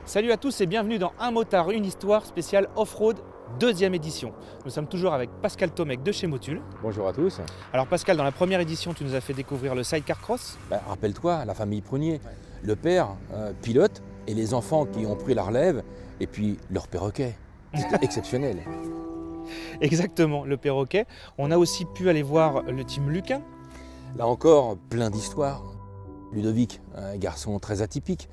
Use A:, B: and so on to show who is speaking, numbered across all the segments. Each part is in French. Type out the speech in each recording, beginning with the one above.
A: Salut à tous et bienvenue dans Un motard, une histoire spéciale off-road, deuxième édition. Nous sommes toujours avec Pascal Tomec de chez Motul.
B: Bonjour à tous.
A: Alors Pascal, dans la première édition, tu nous as fait découvrir le sidecar cross.
B: Rappelle-toi, la famille Prunier, le père pilote et les enfants qui ont pris la relève et puis leur perroquet. C'était exceptionnel.
A: Exactement, le perroquet. On a aussi pu aller voir le team Luquin.
B: Là encore, plein d'histoires. Ludovic, un garçon très atypique,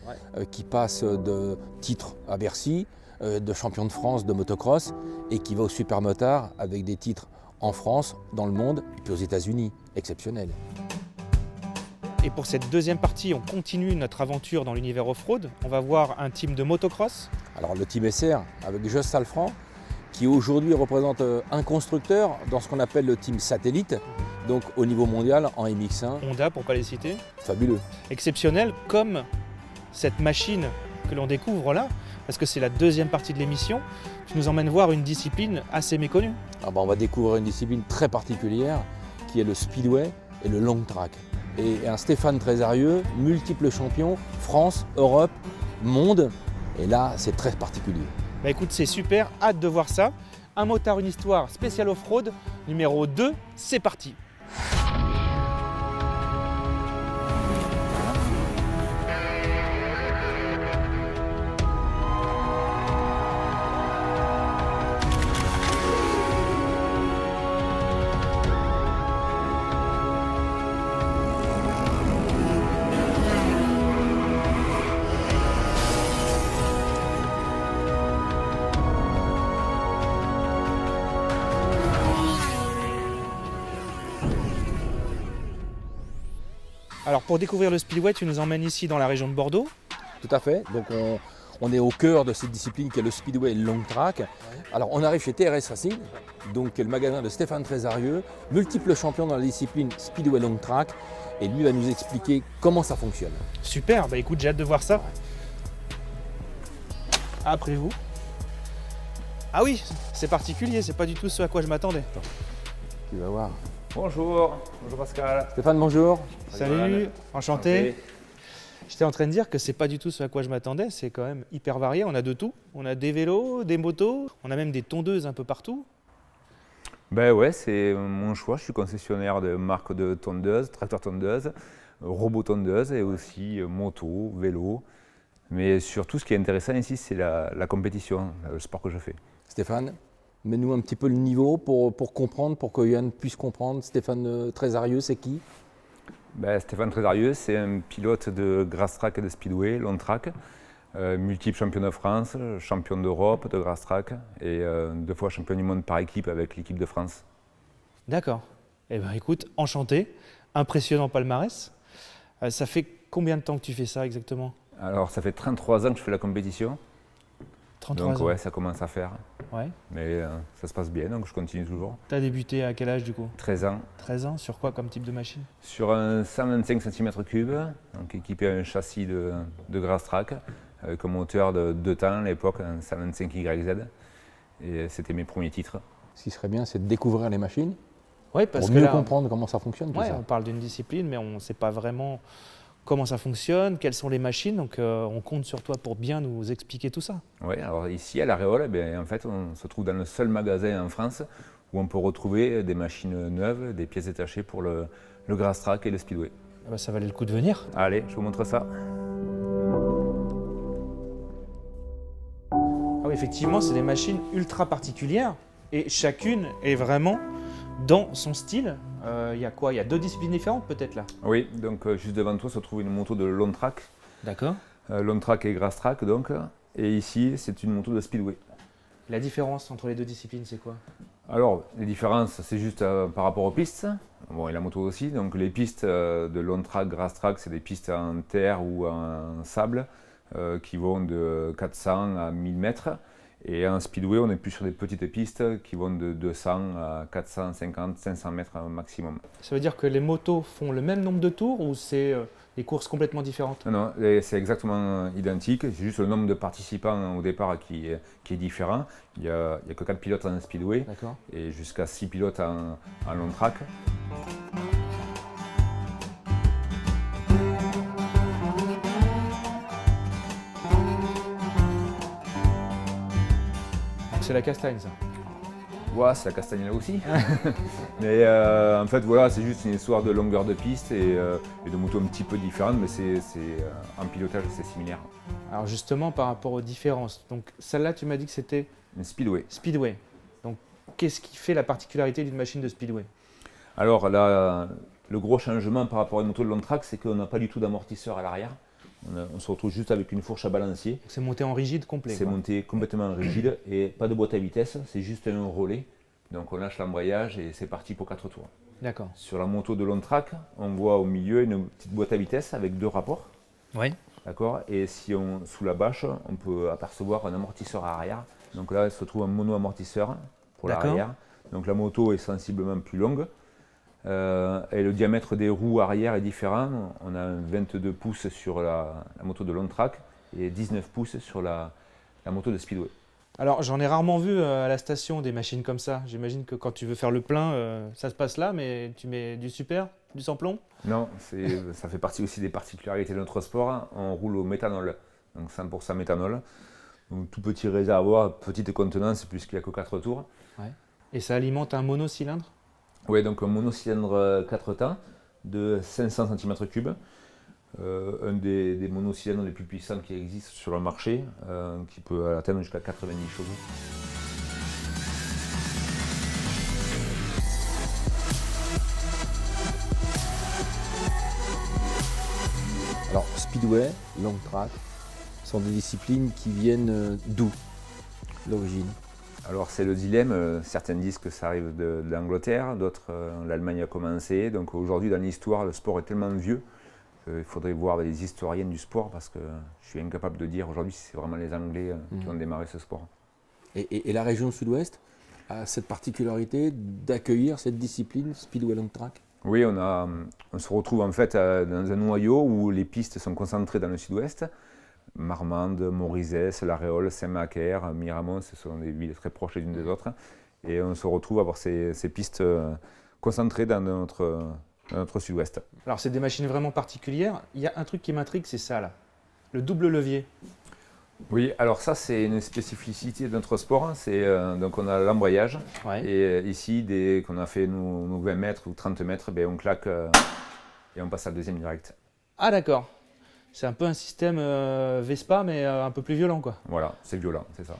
B: qui passe de titre à Bercy, de champion de France de motocross et qui va au super motard avec des titres en France, dans le monde et puis aux États-Unis. Exceptionnel.
A: Et pour cette deuxième partie, on continue notre aventure dans l'univers off-road. On va voir un team de motocross.
B: Alors le team SR avec Joss Salfran, qui aujourd'hui représente un constructeur dans ce qu'on appelle le team satellite, donc au niveau mondial en MX1.
A: Honda, pour ne pas les citer.
B: Fabuleux.
A: Exceptionnel, comme cette machine que l'on découvre là, parce que c'est la deuxième partie de l'émission. Tu nous emmènes voir une discipline assez méconnue.
B: On va découvrir une discipline très particulière qui est le speedway et le long track. Et un Stéphane Trésarieux, multiple champion, France, Europe, monde. Et là, c'est très particulier.
A: Écoute, c'est super, hâte de voir ça. Un motard, une histoire spéciale off-road, numéro 2, c'est parti. Alors pour découvrir le speedway, tu nous emmènes ici dans la région de Bordeaux.
B: Tout à fait. Donc on est au cœur de cette discipline qui est le speedway et le long track. Alors on arrive chez TRS Racing, donc qui est le magasin de Stéphane Trésarieux, multiple champion dans la discipline speedway long track. Et lui va nous expliquer comment ça fonctionne.
A: Super, écoute, j'ai hâte de voir ça. Après vous. Ah oui, c'est particulier, c'est pas du tout ce à quoi je m'attendais.
B: Tu vas voir.
C: Bonjour, bonjour Pascal.
B: Stéphane, bonjour.
A: Salut, enchanté. J'étais en train de dire que c'est pas du tout ce à quoi je m'attendais, c'est quand même hyper varié, on a de tout. On a des vélos, des motos, on a même des tondeuses un peu partout.
C: Ben ouais, c'est mon choix, je suis concessionnaire de marques de tondeuses, tracteurs tondeuses, robots tondeuses et aussi moto, vélo. Mais surtout ce qui est intéressant ici, c'est la compétition, le sport que je fais.
B: Stéphane, mets-nous un petit peu le niveau pour comprendre, pour que Yann puisse comprendre. Stéphane Trésarieux, c'est qui?
C: Stéphane Trésarieux, c'est un pilote de grass track et de speedway, long track, multiple champion de France, champion d'Europe de grass track et 2 fois champion du monde par équipe avec l'équipe de France.
A: D'accord. Eh bien écoute, enchanté, impressionnant palmarès. Ça fait combien de temps que tu fais ça exactement?
C: Alors ça fait 33 ans que je fais la compétition.
A: 33
C: donc
A: ans.
C: Ouais, ça commence à faire.
A: Ouais.
C: Mais ça se passe bien, donc je continue toujours.
A: Tu as débuté à quel âge du coup?
C: 13 ans.
A: 13 ans, sur quoi comme type de machine?
C: Sur un 125 cm3, donc équipé d'un châssis de grass track, avec un moteur de 2 temps à l'époque, un 125 YZ. Et c'était mes premiers titres.
B: Ce qui serait bien, c'est de découvrir les machines,
A: ouais, parce
B: pour
A: que
B: mieux
A: là,
B: comprendre comment ça fonctionne. Tout ça.
A: On parle d'une discipline, mais on ne sait pas vraiment comment ça fonctionne, quelles sont les machines, donc on compte sur toi pour bien nous expliquer tout ça.
C: Oui, alors ici à La Réole, en fait, on se trouve dans le seul magasin en France où on peut retrouver des machines neuves, des pièces détachées pour le grass track et le speedway.
A: Ça valait le coup de venir.
C: Allez, je vous montre ça.
A: Ah oui, effectivement, c'est des machines ultra particulières et chacune est vraiment dans son style. Il y a quoi? Il y a 2 disciplines différentes peut-être là?
C: Oui, donc juste devant toi se trouve une moto de long track.
A: D'accord.
C: Long track et grass track donc. Et ici, c'est une moto de speedway.
A: La différence entre les 2 disciplines, c'est quoi?
C: Alors, les différences, c'est juste par rapport aux pistes. Bon, et la moto aussi. Donc, les pistes de long track, grass track, c'est des pistes en terre ou en sable qui vont de 400 à 1000 mètres. Et en speedway, on est plus sur des petites pistes qui vont de 200 à 450, 500 mètres maximum. Ça
A: veut dire que les motos font le même nombre de tours ou c'est des courses complètement différentes?
C: Non, c'est exactement identique. C'est juste le nombre de participants au départ qui est différent. Il n'y a que 4 pilotes en speedway et jusqu'à 6 pilotes en long track.
A: c'est la castagne, ça.
C: Ouais, c'est la castagne là aussi. Mais en fait, voilà, c'est juste une histoire de longueur de piste et de moto un petit peu différente, mais en pilotage, c'est similaire.
A: Alors justement, par rapport aux différences, donc celle-là, tu m'as dit que c'était
C: Une speedway.
A: speedway. Donc, qu'est-ce qui fait la particularité d'une machine de speedway?
C: Alors là, le gros changement par rapport à une moto de long track, c'est qu'on n'a pas du tout d'amortisseur à l'arrière. On se retrouve juste avec une fourche à balancier.
A: C'est monté en rigide complet.
C: C'est monté complètement rigide et pas de boîte à vitesse, c'est juste un relais. Donc on lâche l'embrayage et c'est parti pour 4 tours.
A: D'accord.
C: Sur la moto de long track, on voit au milieu une petite boîte à vitesse avec 2 rapports.
A: Oui.
C: D'accord. Et si sous la bâche, on peut apercevoir un amortisseur à arrière. Donc là, il se trouve un mono-amortisseur pour l'arrière. Donc la moto est sensiblement plus longue. Et le diamètre des roues arrière est différent. On a un 22 pouces sur la moto de long track et 19 pouces sur la moto de speedway.
A: Alors j'en ai rarement vu à la station des machines comme ça. J'imagine que quand tu veux faire le plein, ça se passe là, mais tu mets du super, du sans-plomb?
C: Non, ça fait partie aussi des particularités de notre sport. On roule au méthanol, donc 100% méthanol. Donc tout petit réservoir, petite contenance puisqu'il n'y a que 4 tours.
A: Ouais. Et ça alimente un monocylindre?
C: Oui, donc un monocylindre 4 temps de 500 cm3. Un des monocylindres les plus puissants qui existent sur le marché, qui peut atteindre jusqu'à 90 chevaux.
B: Alors, speedway, long track, sont des disciplines qui viennent d'où, l'origine?
C: Alors c'est le dilemme, certains disent que ça arrive de l'Angleterre, d'autres l'Allemagne a commencé. Donc aujourd'hui dans l'histoire, le sport est tellement vieux qu'il faudrait voir les historiennes du sport parce que je suis incapable de dire aujourd'hui si c'est vraiment les Anglais qui ont démarré ce sport.
B: Et la région sud-ouest a cette particularité d'accueillir cette discipline, speedway long track?
C: Oui, on se retrouve en fait dans un noyau où les pistes sont concentrées dans le sud-ouest. Marmande, Morizès, La Réole, Saint-Macaire, Miramont, ce sont des villes très proches les unes des autres. Et on se retrouve à avoir ces pistes concentrées dans notre sud-ouest.
A: Alors c'est des machines vraiment particulières. Il y a un truc qui m'intrigue, c'est ça là, le double levier.
C: Oui, alors ça c'est une spécificité de notre sport. Donc on a l'embrayage.
A: Ouais.
C: Et ici, dès qu'on a fait nos 20 mètres ou 30 mètres, ben, on claque et on passe à la deuxième direct.
A: Ah d'accord. C'est un peu un système Vespa, mais un peu plus violent, quoi.
C: Voilà, c'est violent, c'est ça.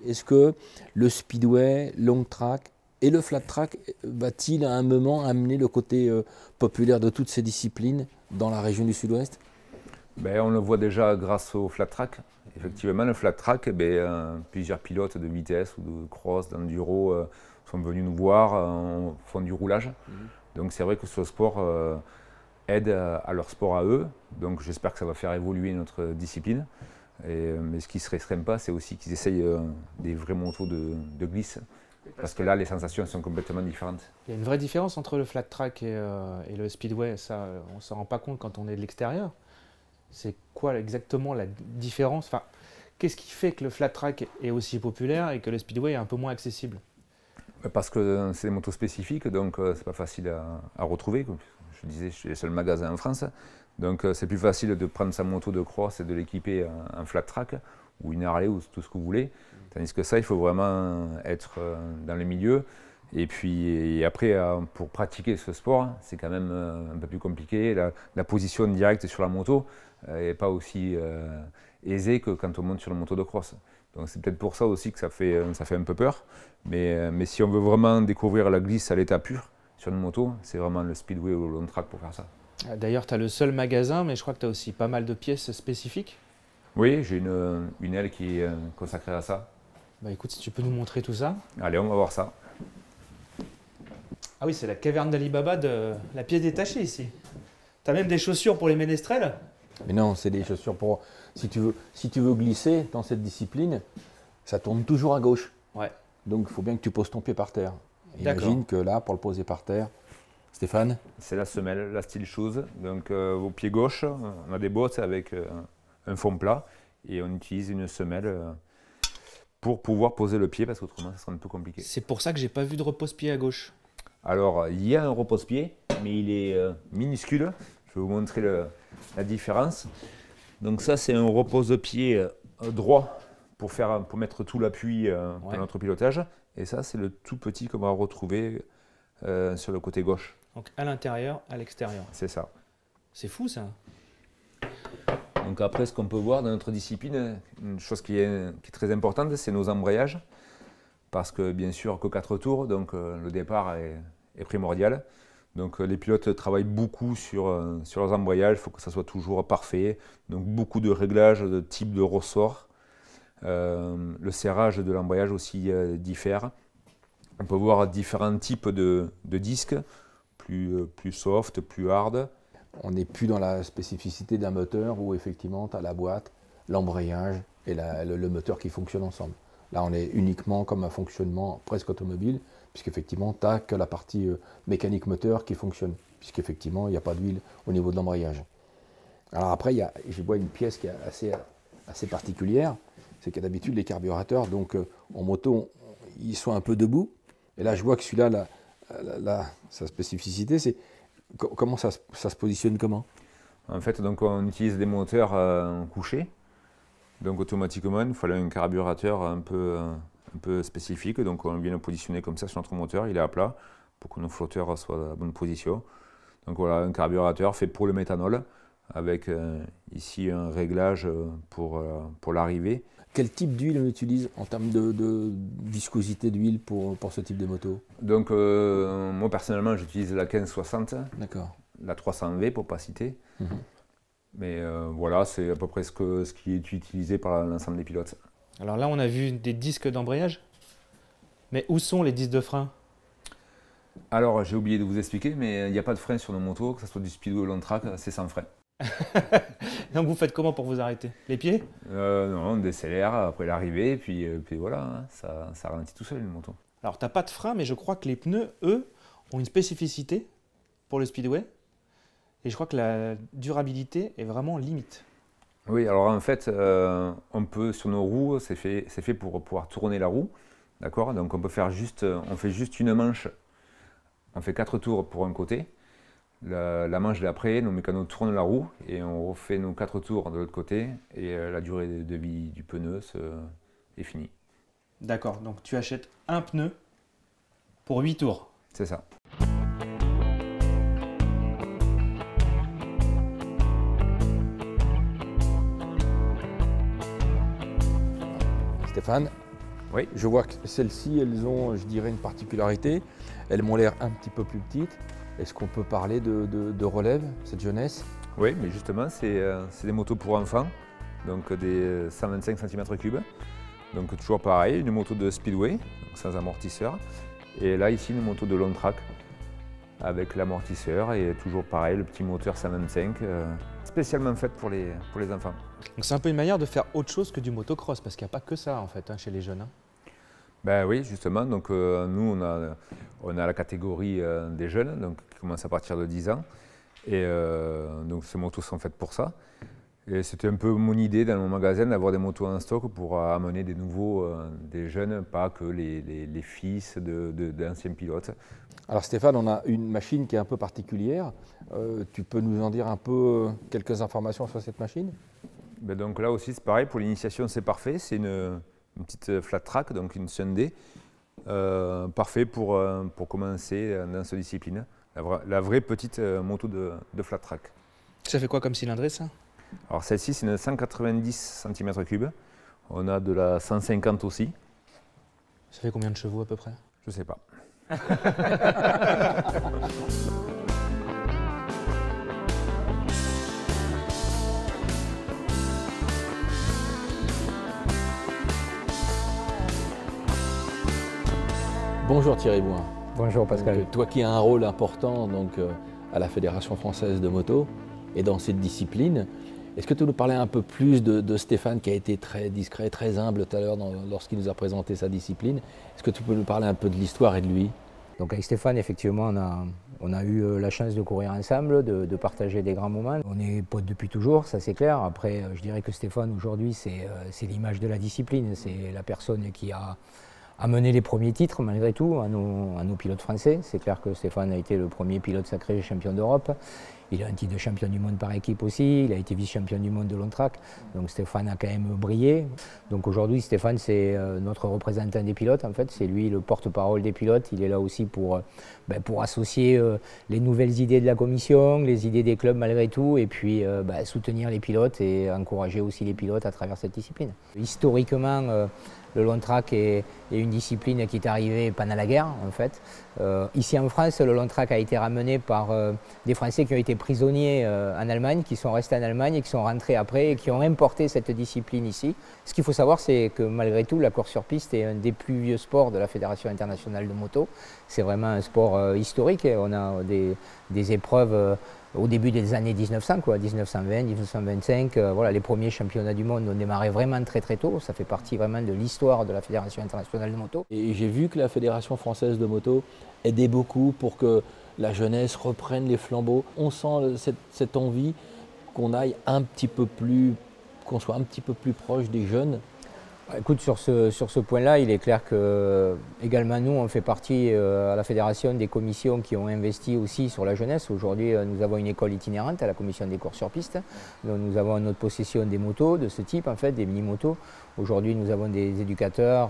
B: Est-ce que le speedway, long track et le flat track va-t-il à un moment amener le côté populaire de toutes ces disciplines dans la région du sud-ouest?
C: Ben, on le voit déjà grâce au flat track. Effectivement, le flat track, plusieurs pilotes de vitesse ou de cross, d'enduro sont venus nous voir, font du roulage. Donc c'est vrai que ce sport aide à leur sport à eux. Donc j'espère que ça va faire évoluer notre discipline. Mais ce qui serait sympa, c'est aussi qu'ils essayent des vraies motos de glisse. Parce que là, les sensations sont complètement différentes.
A: Il y a une vraie différence entre le flat track et le speedway. Ça, on ne s'en rend pas compte quand on est de l'extérieur. C'est quoi exactement la différence? Enfin, qu'est-ce qui fait que le flat track est aussi populaire et que le speedway est un peu moins accessible?
C: Parce que c'est des motos spécifiques, donc c'est pas facile à retrouver. Je disais, je suis le seul magasin en France. Donc c'est plus facile de prendre sa moto de cross et de l'équiper en flat track ou une Harley ou tout ce que vous voulez. Tandis que ça, il faut vraiment être dans le milieu. Et puis après, pour pratiquer ce sport, c'est quand même un peu plus compliqué. La position directe sur la moto n'est pas aussi aisée que quand on monte sur la moto de cross. Donc c'est peut-être pour ça aussi que ça fait un peu peur. Mais si on veut vraiment découvrir la glisse à l'état pur sur une moto, c'est vraiment le speedway ou le long track pour faire ça.
A: D'ailleurs, tu as le seul magasin, mais je crois que tu as aussi pas mal de pièces spécifiques.
C: Oui, j'ai une aile qui est consacrée à ça.
A: Bah écoute, si tu peux nous montrer tout ça.
C: Allez, on va voir ça.
A: Ah oui, c'est la caverne d'Ali Baba de la pièce détachée ici. Tu as même des chaussures pour les ménestrels?
B: Mais non, c'est des chaussures pour... Si tu veux glisser dans cette discipline, ça tourne toujours à gauche.
A: Ouais.
B: Donc il faut bien que tu poses ton pied par terre. Imagine que là, pour le poser par terre, Stéphane?
C: C'est la semelle, la steel shoes. Donc au pied gauche, on a des bottes avec un fond plat et on utilise une semelle pour pouvoir poser le pied parce qu'autrement ça serait un peu compliqué.
A: C'est pour ça que j'ai pas vu de repose-pied à gauche.
C: Alors il y a un repose-pied, mais il est minuscule. Je vais vous montrer la différence. Donc ça c'est un repose-pied droit pour mettre tout l'appui pour notre pilotage. Et ça, c'est le tout petit qu'on va retrouver sur le côté gauche.
A: Donc à l'intérieur, à l'extérieur.
C: C'est ça.
A: C'est fou ça.
C: Donc après, ce qu'on peut voir dans notre discipline, une chose qui est très importante, c'est nos embrayages. Parce que bien sûr que 4 tours, donc le départ est primordial. Donc les pilotes travaillent beaucoup sur leurs embrayages, il faut que ça soit toujours parfait. Donc beaucoup de réglages de type de ressort. Le serrage de l'embrayage aussi diffère. On peut voir différents types de disques, plus soft, plus hard.
B: On n'est plus dans la spécificité d'un moteur où effectivement tu as la boîte, l'embrayage et le moteur qui fonctionnent ensemble. Là, on est uniquement comme un fonctionnement presque automobile, puisqu'effectivement, tu n'as que la partie mécanique moteur qui fonctionne, puisqu'effectivement, il n'y a pas d'huile au niveau de l'embrayage. Alors après, je vois une pièce qui est assez particulière, c'est que d'habitude, les carburateurs, donc en moto, ils sont un peu debout. Et là, je vois que celui-là, sa spécificité, c'est comment ça se positionne comment?
C: En fait, donc, on utilise des moteurs couchés. Donc automatiquement, il fallait un carburateur un peu spécifique. Donc on vient le positionner comme ça sur notre moteur, il est à plat pour que nos flotteurs soient à la bonne position. Donc voilà, un carburateur fait pour le méthanol avec ici un réglage pour l'arrivée.
B: Quel type d'huile on utilise en termes de viscosité d'huile pour ce type de moto?
C: Donc moi personnellement j'utilise la 1560, la 300V pour ne pas citer. Mais voilà, c'est à peu près ce qui est utilisé par l'ensemble des pilotes.
A: Alors là, on a vu des disques d'embrayage. Mais où sont les disques de frein?
C: Alors, j'ai oublié de vous expliquer, mais il n'y a pas de frein sur nos motos, que ce soit du speedway ou long track, c'est sans frein.
A: Donc vous faites comment pour vous arrêter? Les pieds?
C: Non, on décélère après l'arrivée, et puis voilà, hein, ça ralentit tout seul une moto.
A: Alors, tu n'as pas de frein, mais je crois que les pneus, eux, ont une spécificité pour le speedway. Et je crois que la durabilité est vraiment limite.
C: Oui, alors en fait, on peut, sur nos roues, c'est fait pour pouvoir tourner la roue. D'accord? Donc on fait juste une manche. On fait 4 tours pour un côté. La manche d'après, nos mécanos tournent la roue et on refait nos 4 tours de l'autre côté. Et la durée de vie du pneu est finie.
A: D'accord, donc tu achètes un pneu pour 8 tours.
C: C'est ça.
B: Stéphane,
C: oui.
B: Je vois que celles-ci, elles ont, je dirais, une particularité. Elles m'ont l'air un petit peu plus petites. Est-ce qu'on peut parler de relève, cette jeunesse?
C: Oui, mais justement, c'est des motos pour enfants, donc des 125 cm3. Donc toujours pareil, une moto de speedway, donc sans amortisseur. Et là, ici, une moto de long track avec l'amortisseur et toujours pareil, le petit moteur 125, spécialement fait pour les enfants.
A: Donc c'est un peu une manière de faire autre chose que du motocross, parce qu'il n'y a pas que ça en fait chez les jeunes. Hein.
C: Ben oui, justement, donc nous on a la catégorie des jeunes, donc qui commence à partir de 10 ans. Et donc ces motos sont faites pour ça. Et c'était un peu mon idée dans mon magasin d'avoir des motos en stock pour amener des nouveaux, des jeunes, pas que les fils d'anciens pilotes.
B: Alors Stéphane, on a une machine qui est un peu particulière. Tu peux nous en dire un peu quelques informations sur cette machine?
C: Ben donc là aussi c'est pareil, pour l'initiation c'est parfait. C'est une petite flat track, donc une Sunday, parfait pour commencer dans cette discipline. La vraie petite moto de flat track.
A: Ça fait quoi comme cylindrée ça?
C: Alors celle-ci c'est une 190 cm3. On a de la 150 aussi.
A: Ça fait combien de chevaux à peu près?
C: Je sais pas.
B: Bonjour Thierry Bouin.
D: Bonjour Pascal.
B: Donc, toi qui as un rôle important donc, à la Fédération française de moto et dans cette discipline, est-ce que tu peux nous parler un peu plus de Stéphane qui a été très discret, très humble tout à l'heure lorsqu'il nous a présenté sa discipline? Est-ce que tu peux nous parler un peu de l'histoire et de lui?
D: Donc avec Stéphane, effectivement, on a eu la chance de courir ensemble, de partager des grands moments. On est potes depuis toujours, ça c'est clair. Après, je dirais que Stéphane, aujourd'hui, c'est l'image de la discipline. C'est la personne qui a amené les premiers titres, malgré tout, à nos pilotes français. C'est clair que Stéphane a été le premier pilote sacré champion d'Europe. Il a un titre de champion du monde par équipe aussi, il a été vice-champion du monde de long track, donc Stéphane a quand même brillé. Donc aujourd'hui Stéphane c'est notre représentant des pilotes en fait, c'est lui le porte-parole des pilotes, il est là aussi pour associer les nouvelles idées de la commission, les idées des clubs malgré tout, et puis soutenir les pilotes et encourager aussi les pilotes à travers cette discipline. Historiquement, le long track est une discipline qui est arrivée pendant la guerre en fait. Ici en France, le long track a été ramené par des Français qui ont été prisonniers en Allemagne, qui sont restés en Allemagne et qui sont rentrés après et qui ont importé cette discipline ici. Ce qu'il faut savoir, c'est que malgré tout, la course sur piste est un des plus vieux sports de la Fédération internationale de moto. C'est vraiment un sport historique et on a des épreuves au début des années 1900, 1920, 1925, voilà, les premiers championnats du monde ont démarré vraiment très très tôt. Ça fait partie vraiment de l'histoire de la Fédération internationale de moto.
B: Et j'ai vu que la Fédération française de moto aidait beaucoup pour que la jeunesse reprenne les flambeaux. On sent cette envie qu'on aille un petit peu plus, qu'on soit un petit peu plus proche des jeunes.
D: Écoute, sur ce point-là, il est clair que également nous, on fait partie à la fédération des commissions qui ont investi aussi sur la jeunesse. Aujourd'hui, nous avons une école itinérante à la commission des courses sur piste. Donc, nous avons en notre possession des motos de ce type, en fait, des mini-motos. Aujourd'hui, nous avons des éducateurs,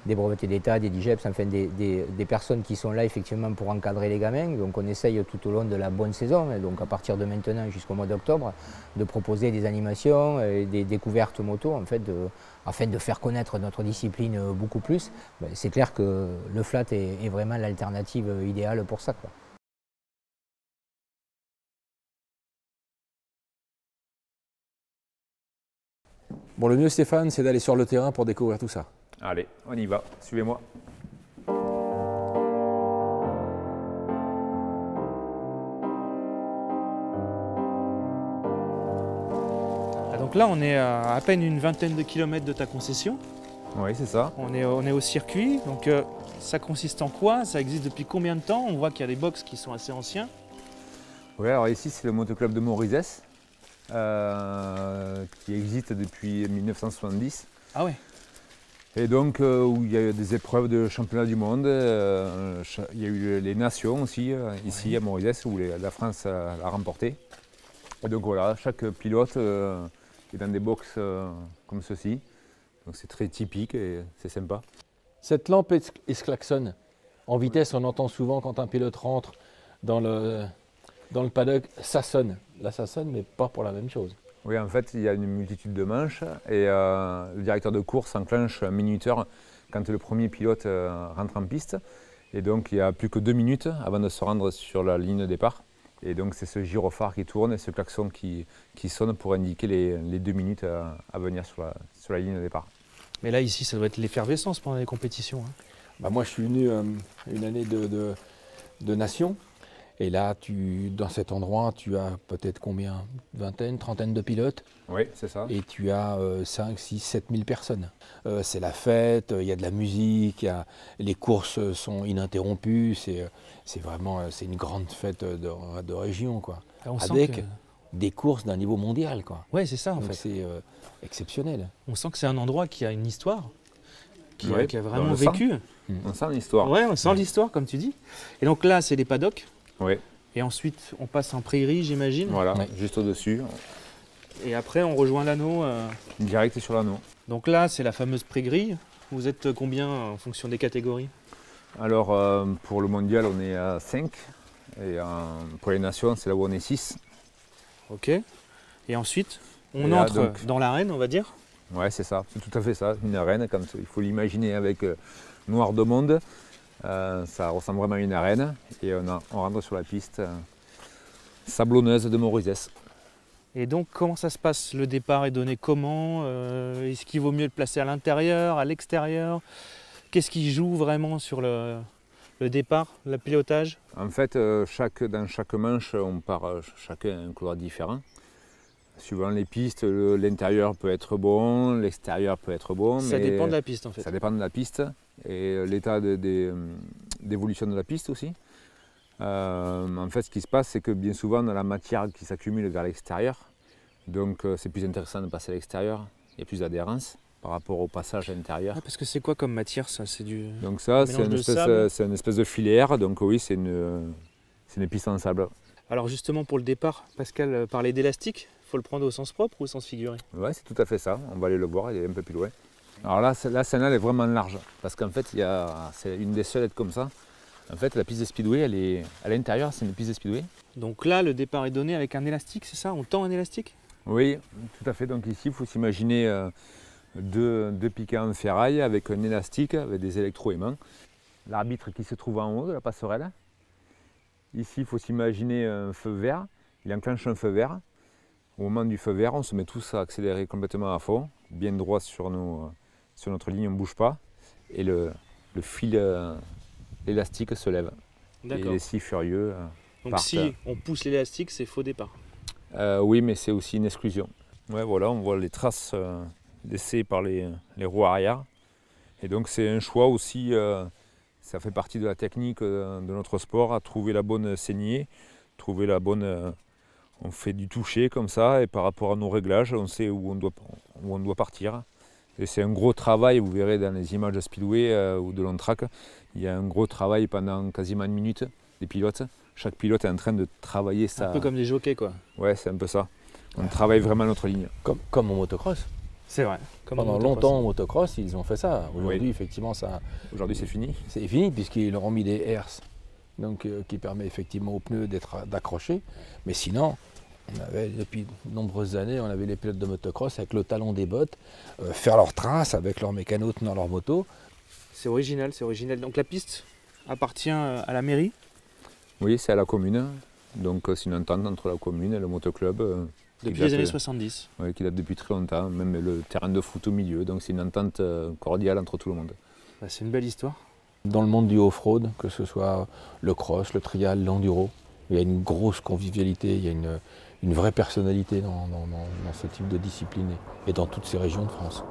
D: des brevetés d'État, des DIGEPS, enfin des personnes qui sont là effectivement pour encadrer les gamins. Donc, on essaye tout au long de la bonne saison, donc à partir de maintenant jusqu'au mois d'octobre, de proposer des animations et des découvertes moto, en fait, afin de faire connaître notre discipline beaucoup plus. C'est clair que le flat est vraiment l'alternative idéale pour ça, quoi.
B: Bon, le mieux Stéphane, c'est d'aller sur le terrain pour découvrir tout ça.
C: Allez, on y va, suivez-moi.
A: Donc là, on est à peine une vingtaine de kilomètres de ta concession.
C: Oui, c'est ça.
A: On est au circuit. Donc ça consiste en quoi? Ça existe depuis combien de temps? On voit qu'il y a des box qui sont assez anciens.
C: Oui, alors ici, c'est le motoclub de Morizès, qui existe depuis 1970.
A: Ah ouais.
C: Et donc, où il y a eu des épreuves de championnat du monde. Il y a eu les nations aussi, ici à Morizès, où la France l'a remporté. Et donc voilà, chaque pilote est dans des box comme ceci. Donc c'est très typique et c'est sympa.
B: Cette lampe et ce klaxon, en vitesse, on entend souvent quand un pilote rentre dans le paddock, ça sonne. Là, ça sonne, mais pas pour la même chose.
C: Oui, en fait, il y a une multitude de manches et le directeur de course enclenche un minuteur quand le premier pilote rentre en piste. Et donc, il n'y a plus que 2 minutes avant de se rendre sur la ligne de départ. Et donc, c'est ce gyrophare qui tourne et ce klaxon qui sonne pour indiquer les 2 minutes à venir sur la ligne de départ.
A: Mais là, ici, ça doit être l'effervescence pendant les compétitions. Hein.
B: Bah, moi, je suis venu une année de nation. Et là, dans cet endroit, tu as peut-être combien? Vingtaine, trentaine de pilotes.
C: Oui, c'est ça.
B: Et tu as 5, 6, 7 000 personnes. C'est la fête, il y a de la musique, les courses sont ininterrompues. C'est vraiment une grande fête de région, quoi. Avec des courses d'un niveau mondial, quoi.
A: Ouais, c'est ça, en
B: Donc
A: fait.
B: c'est exceptionnel.
A: On sent que c'est un endroit qui a une histoire, qui a vraiment
C: on le
A: vécu.
C: sent. On sent l'histoire.
A: Ouais, on sent l'histoire, comme tu dis. Et donc là, c'est les paddocks.
C: Oui.
A: Et ensuite, on passe en prairie, j'imagine.
C: Voilà,
B: Ouais.
C: juste au-dessus.
A: Et après, on rejoint l'anneau.
C: Direct sur l'anneau.
A: Donc là, c'est la fameuse pré-grille. Vous êtes combien en fonction des catégories?
C: Alors, pour le mondial, on est à 5. Et pour les nations, c'est là où on est 6.
A: Ok. Et ensuite, on
C: Et là,
A: entre
C: donc,
A: dans l'arène, on va dire.
C: Ouais, c'est ça, c'est tout à fait ça. Une arène, quand il faut l'imaginer avec noir de monde. Ça ressemble vraiment à une arène. Et on rentre sur la piste sablonneuse de Morizès.
A: Et donc, comment ça se passe? Le départ est donné comment? Est-ce qu'il vaut mieux le placer à l'intérieur, à l'extérieur? Qu'est-ce qui joue vraiment sur le départ, le pilotage?
C: En fait, dans chaque manche, on part chacun à un couloir différent. Suivant les pistes, l'intérieur peut être bon, l'extérieur peut être bon.
A: Ça
C: mais
A: dépend de la piste, en fait.
C: Ça dépend de la piste et l'état d'évolution de la piste aussi. En fait, ce qui se passe, c'est que bien souvent, on a la matière qui s'accumule vers l'extérieur. Donc, c'est plus intéressant de passer à l'extérieur. Il y a plus d'adhérence par rapport au passage à l'intérieur.
A: Ah, parce que c'est quoi comme matière, ça? C'est du...
C: Donc ça,
A: mélange de sable.
C: c'est une espèce de filière. Donc oui, c'est une piste en sable.
A: Alors justement pour le départ, Pascal parlait d'élastique. Il faut le prendre au sens propre ou au sens figuré?
C: Ouais, c'est tout à fait ça. On va aller le voir, il est un peu plus loin. Alors là, celle-là, elle est vraiment large. Parce qu'en fait, c'est une des seules à être comme ça. En fait, la piste de speedway, elle est à l'intérieur, c'est une piste de speedway.
A: Donc là, le départ est donné avec un élastique, c'est ça? On tend un élastique?
C: Oui, tout à fait. Donc ici, il faut s'imaginer deux piquets en ferraille avec un élastique, avec des électroaimants. L'arbitre qui se trouve en haut de la passerelle. Ici, il faut s'imaginer un feu vert. Il enclenche un feu vert. Au moment du feu vert, on se met tous à accélérer complètement à fond, bien droit sur notre ligne, on ne bouge pas. Et le fil l'élastique se lève. Et il est si furieux.
A: Donc si on pousse l'élastique, c'est faux départ.
C: Oui, mais c'est aussi une exclusion. Ouais, voilà, on voit les traces laissées par les roues arrière. Et donc c'est un choix aussi, ça fait partie de la technique de notre sport, à trouver la bonne saignée, trouver la bonne... on fait du toucher comme ça, et par rapport à nos réglages, on sait où on doit partir. Et c'est un gros travail, vous verrez dans les images de speedway ou de long track, il y a un gros travail pendant quasiment une minute des pilotes. Chaque pilote est en train de travailler ça.
A: Un peu comme des jockeys, quoi.
C: Ouais, c'est un peu ça. On travaille vraiment notre ligne.
B: Comme en motocross.
A: C'est vrai.
B: Pendant longtemps en motocross, ils ont fait ça. Aujourd'hui,
C: oui.
B: effectivement, ça.
C: Aujourd'hui, c'est fini.
B: C'est fini puisqu'ils leur ont mis des herses, donc qui permet effectivement aux pneus d'accrocher. Mais sinon, on avait depuis de nombreuses années, on avait les pilotes de motocross avec le talon des bottes, faire leurs traces avec leurs mécanos tenant leur moto.
A: C'est original, c'est original. Donc la piste appartient à la mairie?
C: Oui, c'est à la commune. Donc c'est une entente entre la commune et le motoclub.
A: Depuis les années 70.
C: Oui, qui date depuis très longtemps, même le terrain de foot au milieu. Donc c'est une entente cordiale entre tout le monde.
A: Bah, c'est une belle histoire.
B: Dans le monde du off-road, que ce soit le cross, le trial, l'enduro, il y a une grosse convivialité, il y a une vraie personnalité dans ce type de discipline et dans toutes ces régions de France.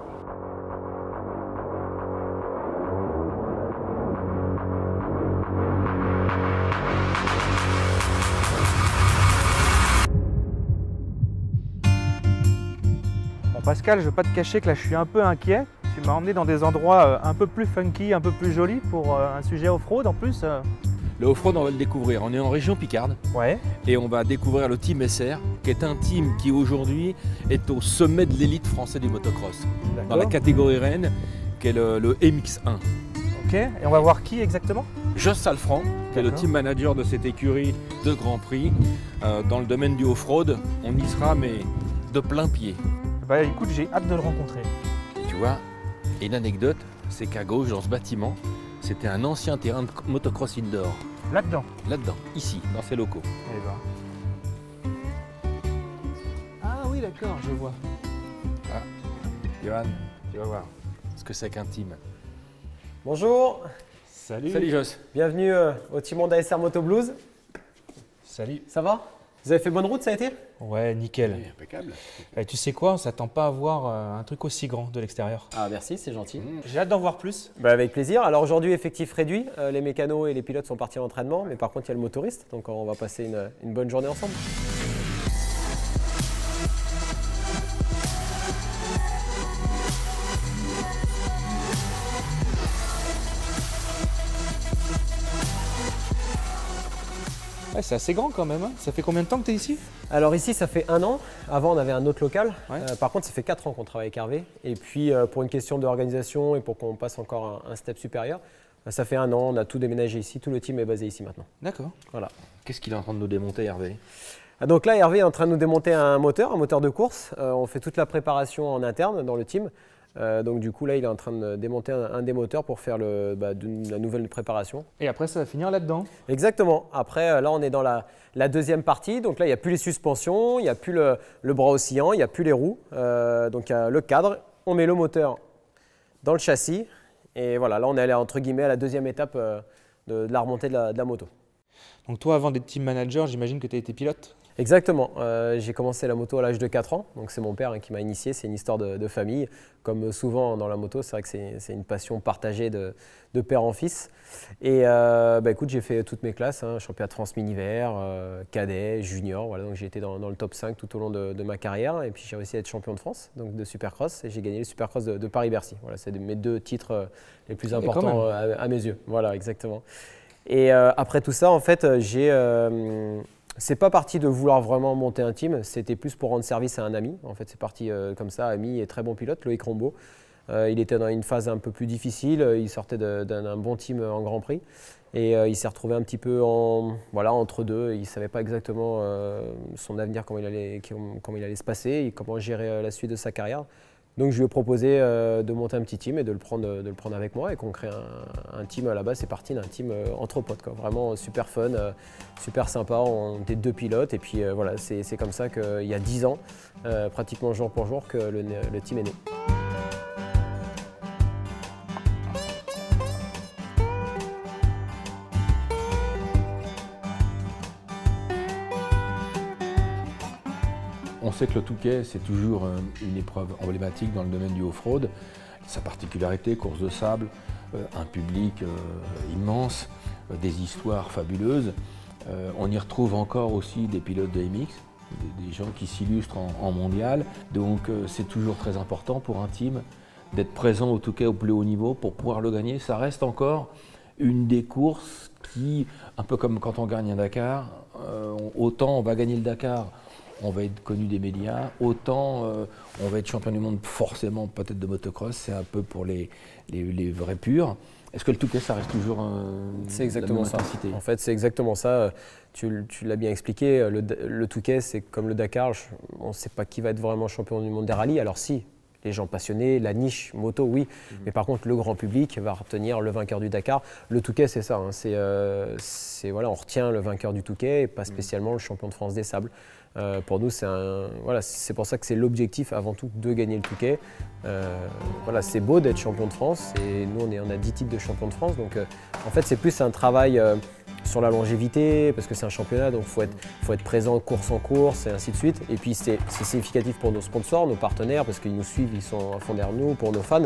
A: Bon, Pascal, je ne vais pas te cacher que là je suis un peu inquiet. Tu m'as emmené dans des endroits un peu plus funky, un peu plus jolis pour un sujet off-road en plus.
B: Le off-road, on va le découvrir. On est en région Picarde.
A: Ouais.
B: Et on va découvrir le Team SR, qui est un team qui aujourd'hui est au sommet de l'élite français du motocross. Dans la catégorie reine, qui est le MX1.
A: Ok, et on va voir qui exactement?
B: Jos Salfran, qui est le team manager de cette écurie de Grand Prix. Dans le domaine du off-road, on y sera, mais de plein pied.
A: Bah écoute, j'ai hâte de le rencontrer.
B: Et tu vois, une anecdote, c'est qu'à gauche, dans ce bâtiment, c'était un ancien terrain de motocross indoor.
A: Là-dedans?
B: Là-dedans, ici, dans ces locaux.
A: Eh ben. Ah oui, d'accord, je vois.
B: Ah, Johan, tu vas voir ce que c'est qu'un team.
E: Bonjour,
A: Salut.
B: Salut Jos.
E: bienvenue au Team Honda SR Moto Blues.
A: Salut.
E: Ça va? Vous avez fait bonne route, ça a été?
A: Ouais, nickel.
B: Impeccable.
A: Et tu sais quoi, on s'attend pas à voir un truc aussi grand de l'extérieur.
E: Ah merci, c'est gentil.
A: J'ai hâte d'en voir plus.
E: Bah, avec plaisir. Alors aujourd'hui, effectif réduit, les mécanos et les pilotes sont partis à l'entraînement, mais par contre il y a le motoriste, donc on va passer une bonne journée ensemble.
A: Ouais, c'est assez grand quand même. Hein. Ça fait combien de temps que tu es ici?
E: Alors ici, ça fait 1 an. Avant, on avait un autre local.
A: Ouais.
E: Par contre, ça fait 4 ans qu'on travaille avec Hervé. Et puis, pour une question d'organisation et pour qu'on passe encore un step supérieur, ça fait 1 an. On a tout déménagé ici. Tout le team est basé ici maintenant.
A: D'accord.
E: Voilà.
B: Qu'est-ce qu'il est en train de nous démonter, Hervé?
E: Donc là, Hervé est en train de nous démonter un moteur de course. On fait toute la préparation en interne dans le team. Donc du coup, là, il est en train de démonter un des moteurs pour faire la nouvelle préparation.
A: Et après, ça va finir là-dedans.
E: Exactement. Après, là, on est dans la deuxième partie. Donc là, il n'y a plus les suspensions, il n'y a plus le bras oscillant, il n'y a plus les roues. Donc il y a le cadre. On met le moteur dans le châssis. Et voilà, là, on est allé entre guillemets à la deuxième étape de la remontée de la moto.
A: Donc toi, avant d'être team manager, j'imagine que tu as été pilote?
E: Exactement. J'ai commencé la moto à l'âge de 4 ans. Donc c'est mon père qui m'a initié. C'est une histoire de famille. Comme souvent dans la moto, c'est vrai que c'est une passion partagée de père en fils. Et écoute, j'ai fait toutes mes classes, championnat de France mini-hiver, cadet, junior. Voilà, donc j'ai été dans le top 5 tout au long de ma carrière. Et puis j'ai réussi à être champion de France, donc de supercross. Et j'ai gagné le supercross de Paris-Bercy. Voilà, c'est mes 2 titres les plus importants à mes yeux. Voilà, exactement. Et après tout ça, en fait, j'ai C'est pas parti de vouloir vraiment monter un team, c'était plus pour rendre service à un ami. En fait, c'est parti comme ça, ami et très bon pilote, Loïc Rombaud. Il était dans une phase un peu plus difficile, il sortait d'un bon team en Grand Prix. Et il s'est retrouvé un petit peu entre deux. Il ne savait pas exactement son avenir, comment il allait se passer, et comment gérer la suite de sa carrière. Donc je lui ai proposé de monter un petit team et de le prendre avec moi et qu'on crée un team. À la base, c'est parti d'un team entre potes, quoi. Vraiment super fun, super sympa. On était 2 pilotes et puis voilà, c'est comme ça qu'il y a 10 ans, pratiquement jour pour jour, que le team est né.
B: On sait que le Touquet, c'est toujours une épreuve emblématique dans le domaine du off-road. Sa particularité, course de sable, un public immense, des histoires fabuleuses. On y retrouve encore aussi des pilotes de MX, des gens qui s'illustrent en mondial. Donc c'est toujours très important pour un team d'être présent au Touquet au plus haut niveau pour pouvoir le gagner. Ça reste encore une des courses qui, un peu comme quand on gagne un Dakar, autant on va gagner le Dakar, on va être connu des médias, autant on va être champion du monde forcément peut-être de motocross, c'est un peu pour les vrais purs. Est-ce que le Touquet, ça reste toujours
E: c'est exactement
B: la même intensité?
E: En fait, c'est exactement ça. Tu l'as bien expliqué, le Touquet, c'est comme le Dakar, on ne sait pas qui va être vraiment champion du monde des rallyes, alors si, les gens passionnés, la niche moto, oui. Mais par contre, le grand public va retenir le vainqueur du Dakar. Le Touquet, c'est ça. Hein. Voilà, on retient le vainqueur du Touquet et pas spécialement le champion de France des sables. Pour nous, c'est pour ça que c'est l'objectif avant tout de gagner le Touquet. Voilà, c'est beau d'être champion de France et nous, on a 10 titres de champion de France. Donc, en fait, c'est plus un travail sur la longévité parce que c'est un championnat, donc il faut être présent course en course et ainsi de suite. Et puis, c'est significatif pour nos sponsors, nos partenaires, parce qu'ils nous suivent, ils sont à fond derrière nous, pour nos fans.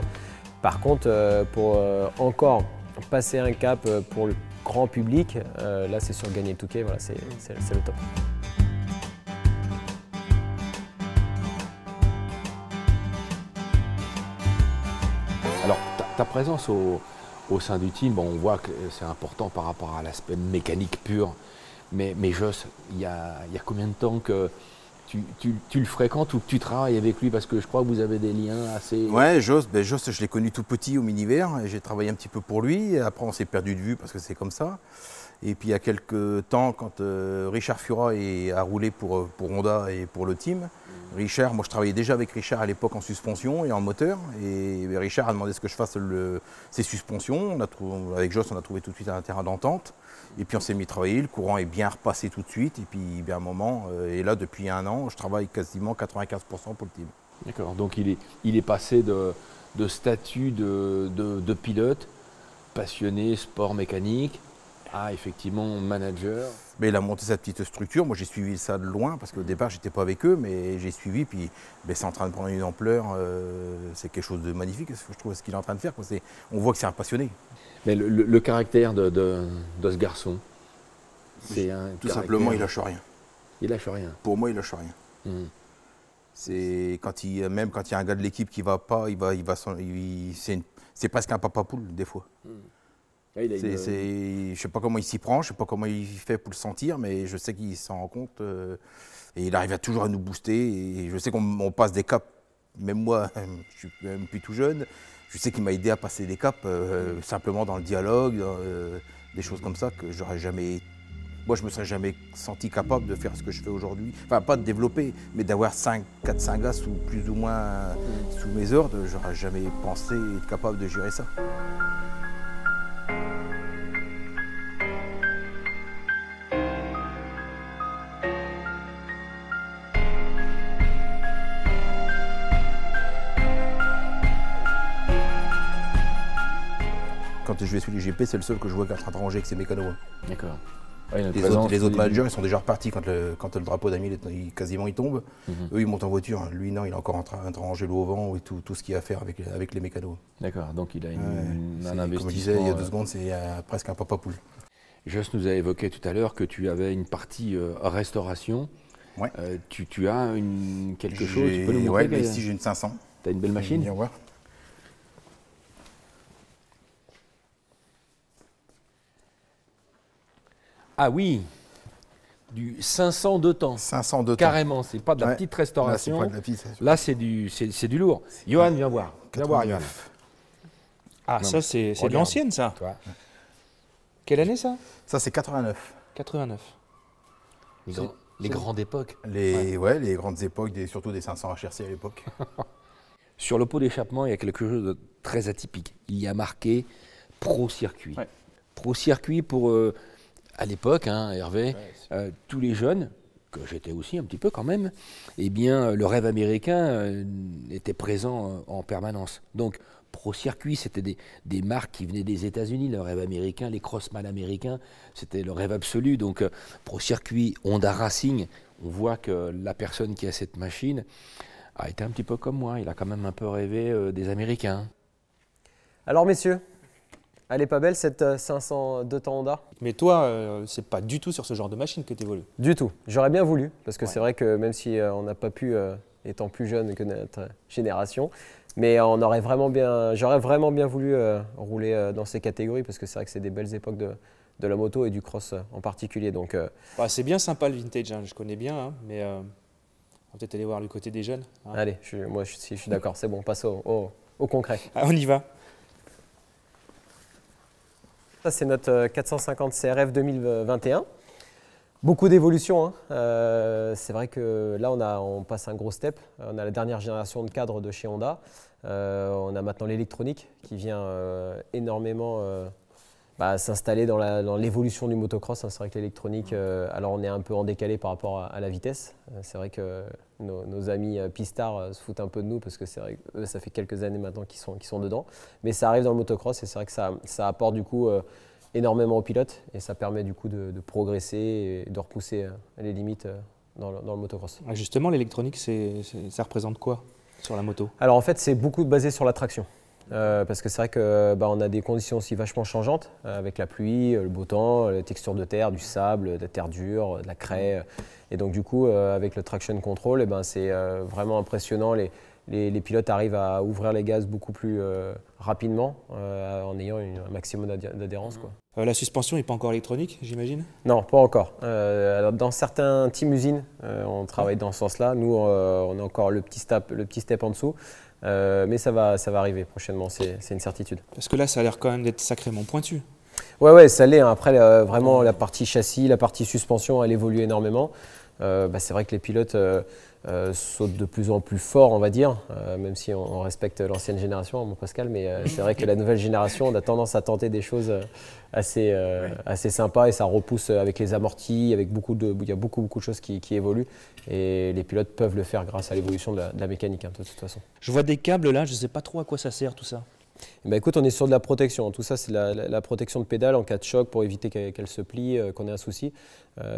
E: Par contre, pour encore passer un cap pour le grand public, là, c'est sur gagner le Touquet, voilà, c'est le top.
B: Alors, ta présence au sein du team, bon, on voit que c'est important par rapport à l'aspect mécanique pur, mais Joss, il y a combien de temps que tu le fréquentes ou que tu travailles avec lui? Parce que je crois que vous avez des liens assez...
F: Ouais, Joss, je l'ai connu tout petit au Miniver et j'ai travaillé un petit peu pour lui. Et après, on s'est perdu de vue parce que c'est comme ça. Et puis il y a quelques temps, quand Richard Fura a roulé pour Honda et pour le team, Richard, moi je travaillais déjà avec Richard à l'époque en suspension et en moteur. Et Richard a demandé ce que je fasse ses suspensions. Avec Joss, on a trouvé tout de suite un terrain d'entente. Et puis on s'est mis à travailler, le courant est bien repassé tout de suite. Et puis bien, un moment, et là depuis 1 an, je travaille quasiment 95% pour le team.
B: D'accord, donc il est passé de statut de pilote, passionné, sport mécanique, à effectivement manager.
F: Mais il a monté sa petite structure, moi j'ai suivi ça de loin parce qu'au départ j'étais pas avec eux, mais j'ai suivi, puis c'est en train de prendre une ampleur, c'est quelque chose de magnifique, je trouve, ce qu'il est en train de faire. On voit que c'est un passionné.
B: Mais le caractère de ce garçon, c'est un
F: tout simplement, il lâche rien.
B: Il lâche rien.
F: Pour moi, il lâche rien. C'est même quand il y a un gars de l'équipe qui va pas, c'est presque un papa poule des fois. Je ne sais pas comment il s'y prend, je ne sais pas comment il fait pour le sentir, mais je sais qu'il s'en rend compte. Et il arrive toujours à nous booster. Et je sais qu'on passe des caps, même moi, je suis même plus tout jeune. Je sais qu'il m'a aidé à passer des caps simplement dans le dialogue, des choses comme ça que j'aurais jamais. Moi, je ne me serais jamais senti capable de faire ce que je fais aujourd'hui. Enfin, pas de développer, mais d'avoir 4-5 gars plus ou moins sous mes ordres, j'aurais jamais pensé être capable de gérer ça. Quand je vais sur les GP, c'est le seul que je vois qui est en train de ranger avec ses mécanos.
B: D'accord.
F: Ouais, les autres managers, ils sont déjà repartis quand le drapeau d'Ami quasiment il tombe. Eux, ils montent en voiture. Lui, non, il est encore en train de ranger le haut-vent et tout ce qu'il y a à faire avec les mécanos.
B: D'accord, donc il a un investissement.
F: Comme je disais il y a 2 secondes, c'est presque un papa poule.
B: Joss nous a évoqué tout à l'heure que tu avais une partie restauration.
F: Ouais.
B: Tu as quelque chose, tu peux nous montrer?
F: Ouais, ici j'ai une 500.
B: Tu as une belle machine?
F: Viens voir.
B: Ah oui, Du 500 de temps.
F: 500 de temps.
B: Carrément, c'est pas de la
F: Ouais.
B: petite restauration.
F: Là, c'est pas de la petite.
B: Là, c'est du lourd. Johan, viens voir. Viens voir, Johan.
A: Ah,
B: Non,
A: ça, c'est de
B: regarde.
A: l'ancienne, ça.
B: Toi,
A: Quelle année, ça?
F: Ça, c'est 89.
A: 89.
B: les grandes époques.
F: Les grandes époques, surtout des 500 HRC à l'époque.
B: Sur le pot d'échappement, il y a quelque chose de très atypique. Il y a marqué Pro Circuit.
A: Ouais.
B: Pro Circuit pour, à l'époque, hein, Hervé, tous les jeunes, que j'étais aussi un petit peu quand même, eh bien, le rêve américain était présent en permanence. Donc, Pro Circuit, c'était des marques qui venaient des États-Unis, le rêve américain, les Crossman américains, c'était le rêve absolu. Donc, Pro Circuit, Honda Racing, on voit que la personne qui a cette machine a été un petit peu comme moi, il a quand même un peu rêvé des Américains.
E: Alors messieurs, elle est pas belle cette 502 temps Honda?
A: Mais toi, c'est pas du tout sur ce genre de machine que tu évolues.
E: Du tout. J'aurais bien voulu, parce que
A: Ouais.
E: c'est vrai que même si on n'a pas pu, étant plus jeune que notre génération, mais j'aurais vraiment bien voulu rouler dans ces catégories, parce que c'est vrai que c'est des belles époques de la moto et du cross en particulier. Donc,
A: Bah, c'est bien sympa le vintage, hein, je connais bien, hein, mais on va peut-être aller voir du côté des jeunes. Hein.
E: allez, je suis d'accord, c'est bon, on passe au concret.
A: Ah, on y va.
E: Ça, c'est notre 450 CRF 2021. Beaucoup d'évolution. Hein. C'est vrai que là, on passe un gros step. On a la dernière génération de cadres de chez Honda. On a maintenant l'électronique qui vient énormément s'installer dans l'évolution du motocross. Hein. C'est vrai que l'électronique, alors on est un peu en décalé par rapport à la vitesse. C'est vrai que nos amis pistards se foutent un peu de nous parce que c'est vrai qu'eux, ça fait quelques années maintenant qu'ils sont dedans. Mais ça arrive dans le motocross et c'est vrai que ça apporte du coup énormément aux pilotes et ça permet du coup de progresser et de repousser les limites dans le motocross.
A: Ah, justement, l'électronique, ça représente quoi sur la moto?
E: Alors en fait, c'est beaucoup basé sur la traction. Parce que c'est vrai qu'on a des conditions aussi vachement changeantes avec la pluie, le beau temps, les textures de terre, du sable, de la terre dure, de la craie. Et donc du coup, avec le traction control, c'est vraiment impressionnant. Les pilotes arrivent à ouvrir les gaz beaucoup plus rapidement en ayant un maximum d'adhérence.
A: La suspension n'est pas encore électronique, j'imagine?
E: Non, pas encore. Alors dans certains team usines, on travaille dans ce sens-là. Nous, on a encore le petit step en dessous. Mais ça va arriver prochainement, c'est une certitude.
A: Parce que là, ça a l'air quand même d'être sacrément pointu.
E: Ouais, ça l'est. Hein. Après, vraiment, la partie châssis, la partie suspension, elle évolue énormément. C'est vrai que les pilotes sautent de plus en plus fort, on va dire, même si on respecte l'ancienne génération, mon Pascal, mais c'est vrai que la nouvelle génération, on a tendance à tenter des choses assez sympas et ça repousse avec les amortis, il y a beaucoup de choses qui évoluent et les pilotes peuvent le faire grâce à l'évolution de la mécanique, hein, de toute façon.
A: Je vois des câbles là, je ne sais pas trop à quoi ça sert tout ça.
E: Écoute, on est sur de la protection. Tout ça, c'est la protection de pédale en cas de choc pour éviter qu'elle se plie, qu'on ait un souci.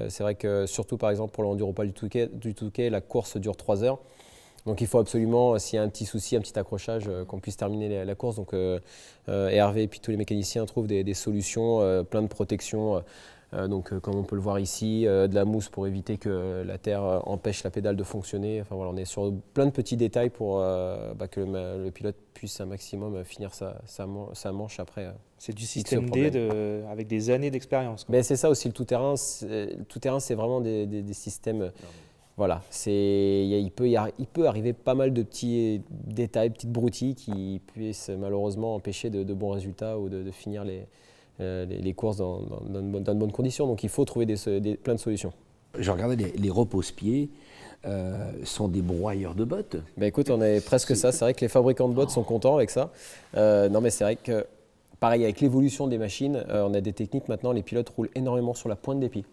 E: C'est vrai que surtout, par exemple, pour l'enduropal du Touquet, la course dure 3 heures. Donc il faut absolument, s'il y a un petit souci, un petit accrochage, qu'on puisse terminer la course. Donc Hervé et puis tous les mécaniciens trouvent des solutions, plein de protections. Donc comme on peut le voir ici, de la mousse pour éviter que la terre empêche la pédale de fonctionner. Enfin, voilà, on est sur plein de petits détails pour que le pilote puisse un maximum finir sa manche après.
A: C'est du système D avec des années d'expérience.
E: Mais c'est ça aussi, le tout-terrain. Le tout-terrain, c'est vraiment des systèmes. Voilà, il peut arriver pas mal de petits détails, petites broutilles qui puissent malheureusement empêcher de bons résultats ou de finir les courses dans de bonnes conditions. Donc il faut trouver plein de solutions.
B: Je regardais les repose-pieds, sont des broyeurs de bottes.
E: Écoute, on est presque ça. C'est vrai que les fabricants de bottes sont contents avec ça. Non, mais c'est vrai que, pareil, avec l'évolution des machines, on a des techniques maintenant, les pilotes roulent énormément sur la pointe des pieds.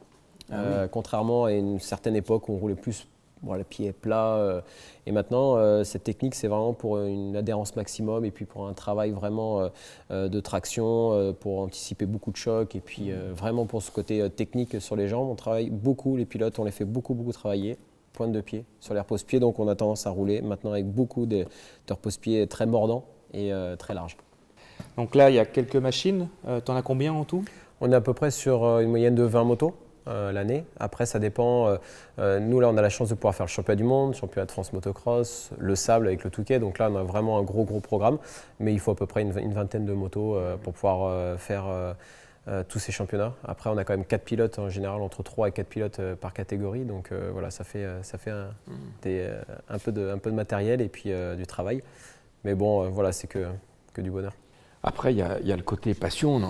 E: Contrairement à une certaine époque où on roulait plus, le pied est plat. Et maintenant, cette technique, c'est vraiment pour une adhérence maximum et puis pour un travail vraiment de traction, pour anticiper beaucoup de chocs. Et puis vraiment pour ce côté technique sur les jambes, on travaille beaucoup, les pilotes, on les fait beaucoup travailler. Pointe de pied sur les repose-pieds, donc on a tendance à rouler maintenant avec beaucoup de repose-pieds très mordants et très larges.
A: Donc là, il y a quelques machines. Tu en as combien en tout?
E: On est à peu près sur une moyenne de 20 motos l'année. Après, ça dépend. Nous, là, on a la chance de pouvoir faire le championnat du monde, championnat de France motocross, le sable avec le Touquet. Donc là, on a vraiment un gros programme. Mais il faut à peu près une vingtaine de motos pour pouvoir faire tous ces championnats. Après, on a quand même 4 pilotes en général, entre 3 et 4 pilotes par catégorie. Donc voilà, ça fait un peu de matériel et puis du travail. Mais bon, voilà, c'est que du bonheur.
B: Après, il y a le côté passion,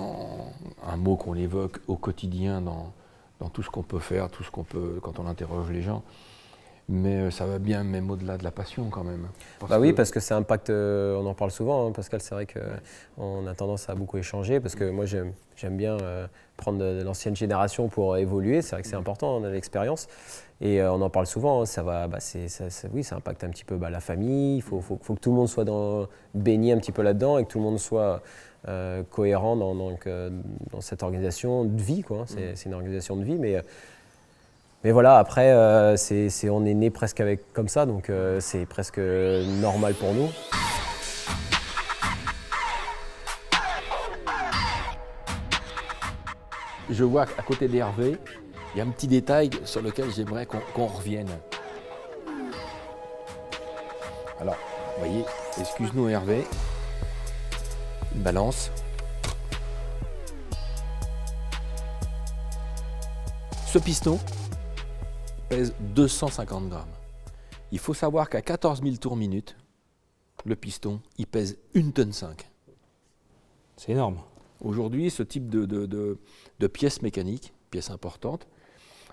B: un mot qu'on évoque au quotidien dans tout ce qu'on peut faire, tout ce qu'on peut quand on interroge les gens. Mais ça va bien même au-delà de la passion quand même.
E: Oui, parce que ça impacte, on en parle souvent, hein, Pascal, c'est vrai qu'on a tendance à beaucoup échanger, parce que moi j'aime bien prendre de l'ancienne génération pour évoluer, c'est vrai que c'est important, on a l'expérience, et on en parle souvent, hein, oui, ça impacte un petit peu la famille, il faut que tout le monde soit baigné un petit peu là-dedans, et que tout le monde soit cohérent dans cette organisation de vie, quoi, hein, c'est une organisation de vie, mais voilà, après, on est né presque comme ça, donc c'est presque normal pour nous.
B: Je vois qu'à côté d'Hervé, il y a un petit détail sur lequel j'aimerais qu'on revienne. Alors, vous voyez, excuse-nous Hervé, une balance. Ce piston pèse 250 grammes. Il faut savoir qu'à 14 000 tours minute, le piston, il pèse 1,5 tonne.
A: C'est énorme.
B: Aujourd'hui, ce type de pièce mécanique, pièce importante,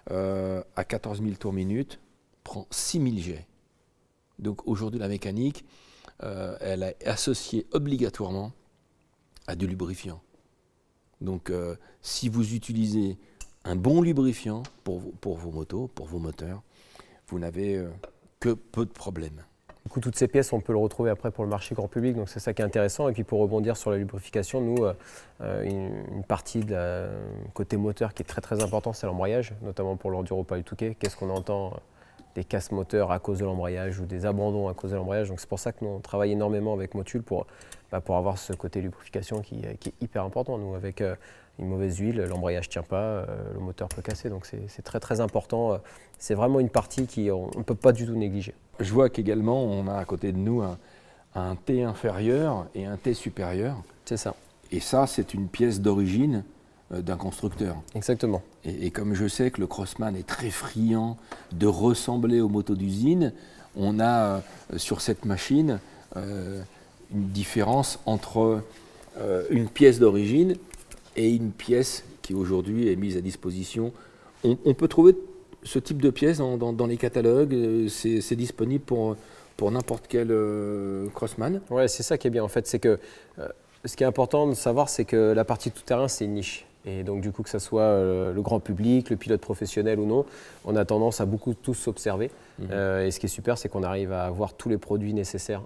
B: à 14 000 tours minute, prend 6 000 jets. Donc aujourd'hui, la mécanique, elle est associée obligatoirement à du lubrifiant. Donc si vous utilisez un bon lubrifiant pour vos motos, pour vos moteurs, vous n'avez que peu de problèmes.
E: Du coup, toutes ces pièces, on peut le retrouver après pour le marché grand public, donc c'est ça qui est intéressant. Et puis pour rebondir sur la lubrification, nous, une partie côté moteur qui est très très important, c'est l'embrayage, notamment pour l'Enduro Paris Touquet. Qu'est-ce qu'on entend des casses moteurs à cause de l'embrayage ou des abandons à cause de l'embrayage. Donc c'est pour ça que nous on travaille énormément avec Motul pour avoir ce côté lubrification qui est hyper important. Nous, avec une mauvaise huile, l'embrayage ne tient pas, le moteur peut casser. Donc c'est très très important. C'est vraiment une partie qu'on ne peut pas du tout négliger.
B: Je vois qu'également on a à côté de nous un T inférieur et un T supérieur.
E: C'est ça.
B: Et ça, c'est une pièce d'origine d'un constructeur.
E: Exactement.
B: Et comme je sais que le Crossman est très friand de ressembler aux motos d'usine, on a sur cette machine une différence entre une pièce d'origine et une pièce qui aujourd'hui est mise à disposition. On peut trouver ce type de pièce dans les catalogues, c'est disponible pour n'importe quel Crossman.
E: Oui, c'est ça qui est bien en fait, c'est que ce qui est important de savoir, c'est que la partie tout-terrain, c'est une niche. Et donc du coup, que ce soit le grand public, le pilote professionnel ou non, on a tendance à beaucoup tous s'observer. Et ce qui est super, c'est qu'on arrive à avoir tous les produits nécessaires.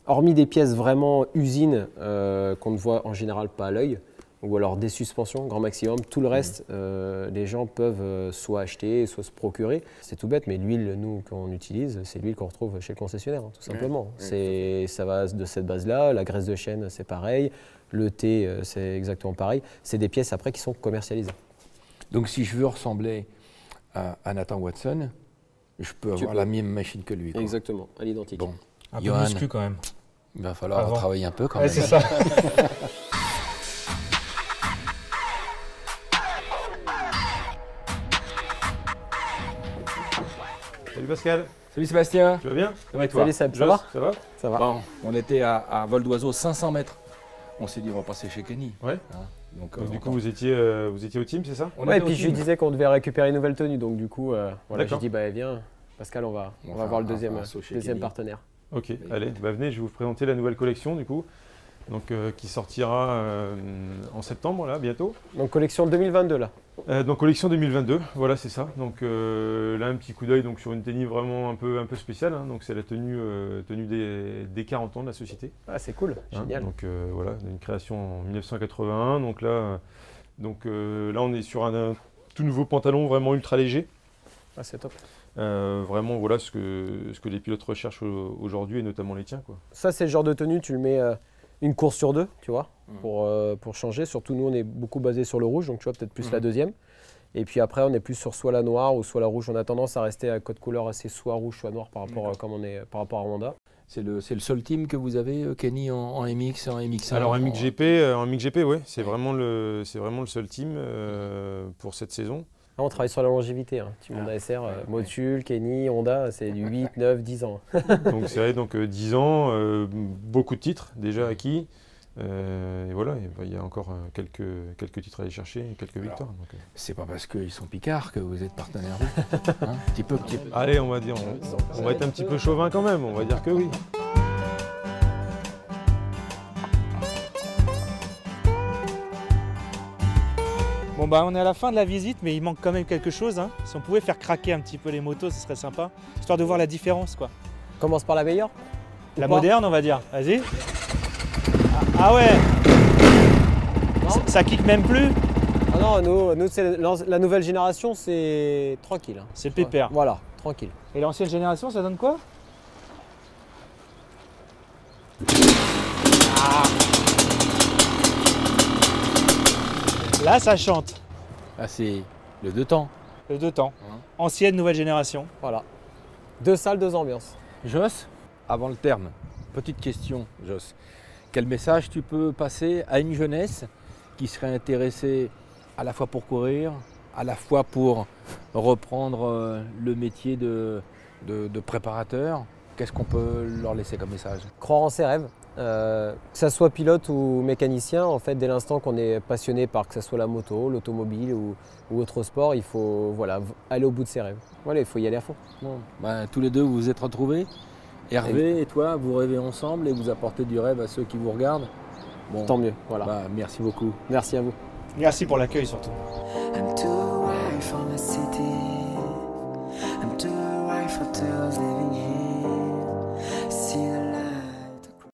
E: Hormis des pièces vraiment usines qu'on ne voit en général pas à l'œil, ou alors des suspensions, grand maximum, tout le reste, les gens peuvent soit acheter, soit se procurer. C'est tout bête, mais l'huile, nous, qu'on utilise, c'est l'huile qu'on retrouve chez le concessionnaire, hein, tout simplement. Ça va de cette base-là, la graisse de chêne, c'est pareil. Le thé, c'est exactement pareil. C'est des pièces après qui sont commercialisées.
B: Donc si je veux ressembler à Nathan Watson, je peux avoir la même machine que lui, quoi.
E: Exactement, à l'identique.
B: Bon.
A: Un peu muscu quand même.
B: Il va falloir travailler un peu quand
A: même. C'est ça.
G: Salut Pascal.
B: Salut Sébastien.
G: Tu vas bien?
B: Ça va et toi?
E: Salut Seb, ça va?
G: Ça va?
E: Ça va.
B: Bon, on était à vol d'oiseau 500 mètres. On s'est dit on va passer chez Kenny.
G: Ouais.
B: Hein,
G: donc du coup vous étiez au team, c'est ça?
E: Ouais, et puis je lui disais qu'on devait récupérer une nouvelle tenue, donc du coup voilà, j'ai dit viens Pascal, on va voir le deuxième partenaire.
G: Ok, allez, venez, je vais vous présenter la nouvelle collection du coup. Donc, qui sortira en septembre, là, bientôt.
E: Donc, collection 2022, là.
G: Donc, collection 2022, voilà, c'est ça. Donc, là, un petit coup d'œil sur une tenue vraiment un peu spéciale. Hein. Donc, c'est la tenue des 40 ans de la société.
E: Ah, c'est cool, génial.
G: Donc, voilà, une création en 1981. Donc là, on est sur un tout nouveau pantalon vraiment ultra léger.
E: Ah, c'est top.
G: Vraiment, voilà ce que les pilotes recherchent aujourd'hui, et notamment les tiens, quoi.
E: Ça, c'est le genre de tenue, tu le mets... une course sur deux, tu vois, pour changer. Surtout, nous, on est beaucoup basé sur le rouge, donc tu vois, peut-être plus la deuxième. Et puis après, on est plus sur soit la noire ou soit la rouge. On a tendance à rester à code couleur assez soit rouge, soit noir par rapport, comme on est, par rapport à Honda.
B: C'est le seul team que vous avez, Kenny, en MX, en MX1?
G: Alors en MXGP, oui, c'est vraiment le seul team pour cette saison.
E: Là, on travaille sur la longévité. Hein. Team Honda SR, Motul, Kenny, Honda, c'est du 8, 9, 10 ans.
G: Donc c'est vrai, donc 10 ans, beaucoup de titres déjà acquis. Et voilà, il y a encore quelques titres à aller chercher et quelques victoires.
B: C'est pas parce qu'ils sont picards que vous êtes partenaires. Hein, un petit peu.
G: Allez, on va dire, on va être un petit peu chauvin quand même, on va dire que oui.
A: Bon bah on est à la fin de la visite, mais il manque quand même quelque chose. Hein. Si on pouvait faire craquer un petit peu les motos, ce serait sympa, histoire de voir la différence, quoi.
E: Commence par la meilleure.
A: La moderne, on va dire. Vas-y. Ah ouais. Ça kick même plus.
E: Ah non, nous c'est la nouvelle génération, c'est tranquille. Hein.
A: C'est pépère.
E: Voilà, tranquille.
A: Et l'ancienne génération, ça donne quoi? Ah. Là, ça chante.
B: Ah, c'est le deux temps.
A: Le deux temps. Ancienne, nouvelle génération.
E: Voilà. 2 salles, 2 ambiances.
B: Joss, avant le terme, petite question, Joss. Quel message tu peux passer à une jeunesse qui serait intéressée à la fois pour courir, à la fois pour reprendre le métier de préparateur? Qu'est-ce qu'on peut leur laisser comme message?
E: Croire en ses rêves. Que ça soit pilote ou mécanicien, en fait, dès l'instant qu'on est passionné par que ce soit la moto, l'automobile ou autre sport, il faut aller au bout de ses rêves. Voilà, il faut y aller à fond.
B: Bon, ben, tous les deux, vous vous êtes retrouvés. Hervé et toi, vous rêvez ensemble et vous apportez du rêve à ceux qui vous regardent. Bon,
E: tant mieux. Voilà.
B: Bah, merci beaucoup.
E: Merci à vous.
A: Merci pour l'accueil surtout.